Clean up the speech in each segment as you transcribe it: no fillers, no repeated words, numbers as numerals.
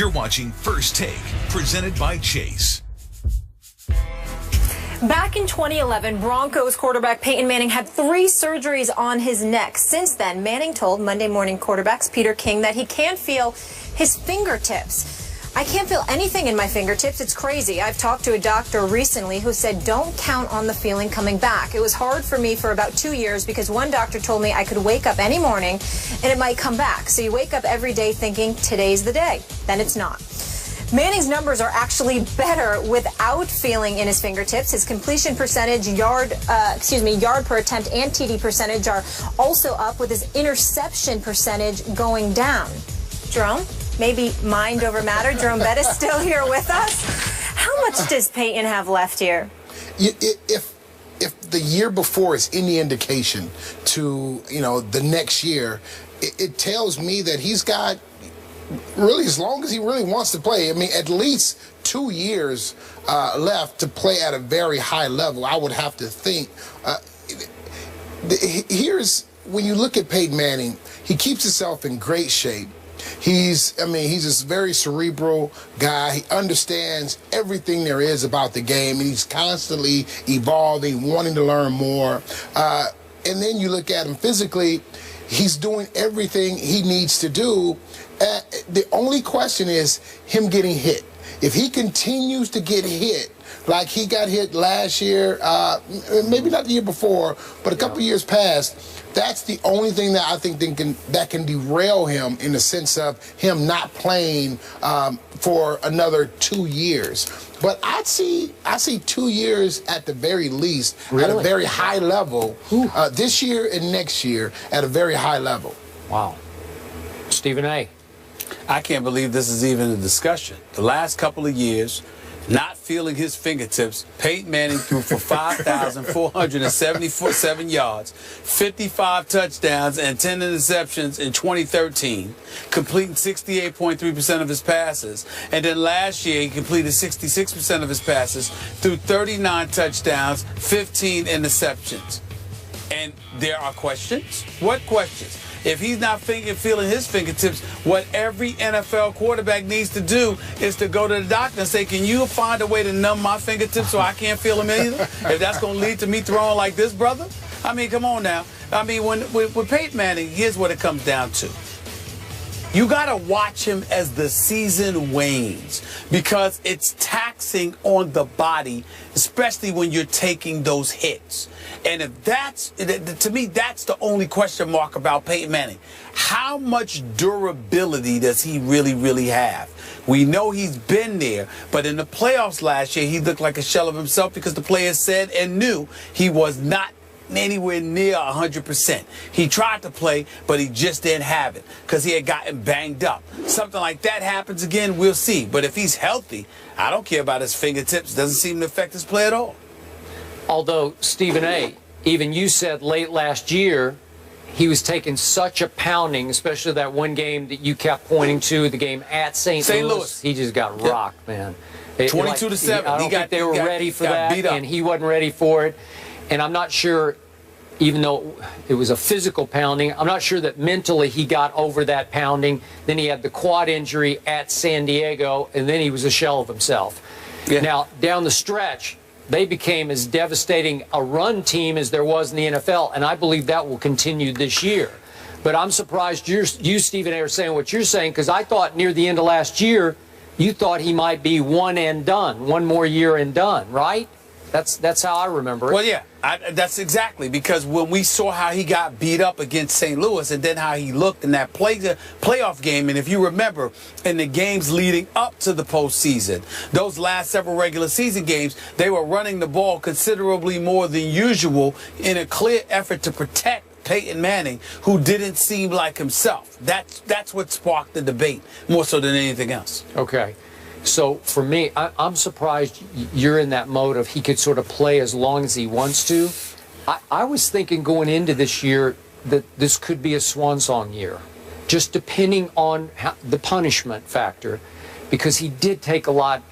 You're watching First Take, presented by Chase. Back in 2011, Broncos quarterback Peyton Manning had 3 surgeries on his neck. Since then, Manning told Monday Morning Quarterbacks Peter King that he can't feel his fingertips. I can't feel anything in my fingertips. It's crazy. I've talked to a doctor recently who said don't count on the feeling coming back. It was hard for me for about 2 years because one doctor told me I could wake up any morning and it might come back. So you wake up every day thinking today's the day. Then it's not. Manning's numbers are actually better without feeling in his fingertips. His completion percentage, yard per attempt, and TD percentage are also up, with his interception percentage going down. Jerome, maybe mind over matter. Jerome Bettis still here with us. How much does Peyton have left here? If the year before is any indication to the next year, it tells me that he's got, really, as long as he really wants to play, I mean, at least 2 years left to play at a very high level, I would have to think. Here's, when you look at Peyton Manning, he keeps himself in great shape. He's this very cerebral guy. He understands everything there is about the game, and he's constantly evolving, wanting to learn more. And then you look at him physically, he's doing everything he needs to do. The only question is him getting hit. If he continues to get hit like he got hit last year, maybe not the year before, but a couple years past, that's the only thing that I think that can derail him, in the sense of him not playing for another 2 years. But I see 2 years at the very least, at a very high level, this year and next year at a very high level. Wow. Stephen A. I can't believe this is even a discussion. The last couple of years, not feeling his fingertips, Peyton Manning threw for 5,477 yards, 55 touchdowns, and 10 interceptions in 2013, completing 68.3% of his passes. And then last year, he completed 66% of his passes, threw 39 touchdowns, 15 interceptions. And there are questions. What questions? If he's not feeling his fingertips, what every NFL quarterback needs to do is to go to the doctor and say, can you find a way to numb my fingertips so I can't feel them either? If that's going to lead to me throwing like this, brother? I mean, come on now. I mean, with Peyton Manning, here's what it comes down to. You got to watch him as the season wanes, because it's taxing on the body, especially when you're taking those hits. And if that's, to me, that's the only question mark about Peyton Manning. How much durability does he really, really have? We know he's been there, but in the playoffs last year, he looked like a shell of himself, because the players said and knew he was not anywhere near 100%. He tried to play, but he just didn't have it because he had gotten banged up. Something like that happens again, we'll see. But if he's healthy, I don't care about his fingertips. Doesn't seem to affect his play at all. Although, Stephen A., even you said late last year he was taking such a pounding, especially that one game that you kept pointing to, the game at St. Louis. He just got rocked, man. 22-7. I don't think they were ready for that, and he wasn't ready for it. And I'm not sure, even though it was a physical pounding, I'm not sure that mentally he got over that pounding. Then he had the quad injury at San Diego, and then he was a shell of himself. Yeah. Now, down the stretch, they became as devastating a run team as there was in the NFL, and I believe that will continue this year. But I'm surprised you, Stephen A., are saying what you're saying, because I thought near the end of last year, you thought he might be one and done, one more year and done, right? That's how I remember it. Well, yeah, that's exactly, because when we saw how he got beat up against St. Louis, and then how he looked in that playoff game, and if you remember, in the games leading up to the postseason, those last several regular season games, they were running the ball considerably more than usual in a clear effort to protect Peyton Manning, who didn't seem like himself. That's what sparked the debate more so than anything else. Okay. So for me, I'm surprised you're in that mode of he could sort of play as long as he wants to. I was thinking going into this year that this could be a swan song year, just depending on the punishment factor, because he did take a lot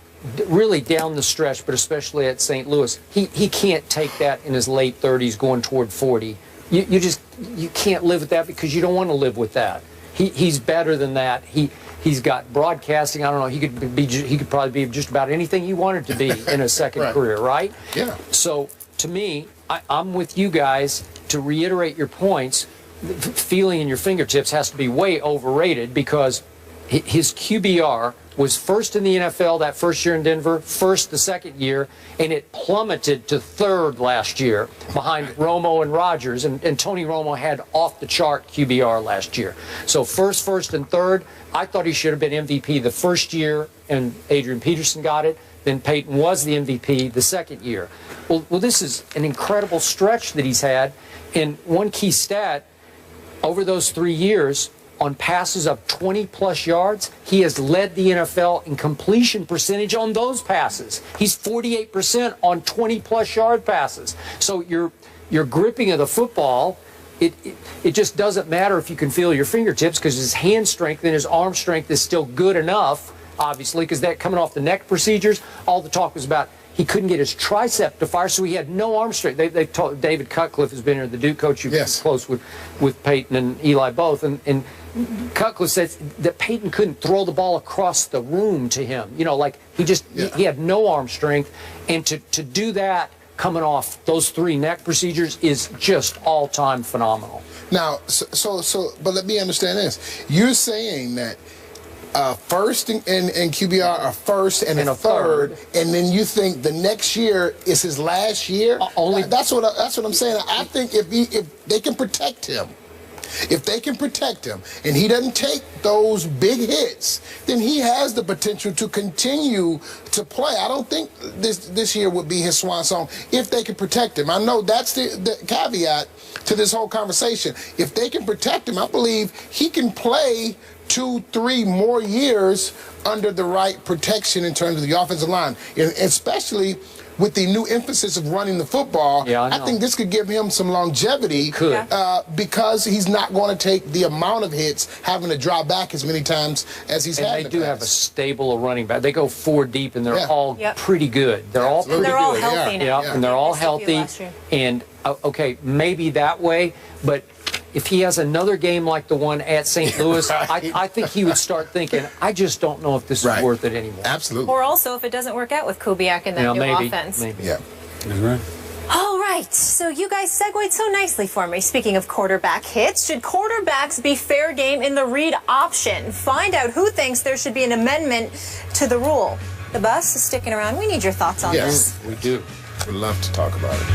really down the stretch, but especially at St. Louis. He can't take that in his late 30s going toward 40. You can't live with that, because you don't want to live with that. He's better than that. He's got broadcasting. I don't know. He could probably be just about anything he wanted to be in a second right. career, right? Yeah. So to me, I'm with you guys to reiterate your points. Feeling in your fingertips has to be way overrated because his QBR was first in the NFL that first year in Denver, first the second year, and it plummeted to third last year behind Romo and Rodgers. And Tony Romo had off-the-chart QBR last year. So first, and third, I thought he should have been MVP the first year, and Adrian Peterson got it. Then Peyton was the MVP the second year. Well, this is an incredible stretch that he's had. And one key stat, over those 3 years, on passes of 20-plus yards, he has led the NFL in completion percentage on those passes. He's 48% on 20-plus yard passes. So your gripping of the football, it just doesn't matter if you can feel your fingertips because his hand strength and his arm strength is still good enough, obviously, because that coming off the neck procedures, all the talk was about he couldn't get his tricep to fire, so he had no arm strength. They told David Cutcliffe has been here, the Duke coach who's yes. close with Peyton and Eli both, and Cutcliffe said that Peyton couldn't throw the ball across the room to him. You know, like he had no arm strength, and to do that coming off those 3 neck procedures is just all-time phenomenal. Now, but let me understand this. You're saying that first in QBR, a first and a third, and then you think the next year is his last year? That's what I'm saying. I think if they can protect him, and he doesn't take those big hits, then he has the potential to continue to play. I don't think this year would be his swan song if they can protect him. I know that's the caveat to this whole conversation. If they can protect him, I believe he can play 2-3 more years under the right protection in terms of the offensive line, and especially with the new emphasis of running the football. Yeah, I think this could give him some longevity because he's not going to take the amount of hits having to drop back as many times as he's had. And they do have a stable of running back. They go 4 deep, and they're all pretty good. They're all pretty good. They're all healthy now. And they're all healthy. And, okay, maybe that way, but if he has another game like the one at St. Louis, I think he would start thinking, I just don't know if this is worth it anymore. Absolutely. Or also if it doesn't work out with Kubiak in that new offense. Maybe. Yeah. That's right. All right, so you guys segued so nicely for me. Speaking of quarterback hits, should quarterbacks be fair game in the read option? Find out who thinks there should be an amendment to the rule. The bus is sticking around. We need your thoughts on this. Yes, we do. We'd love to talk about it.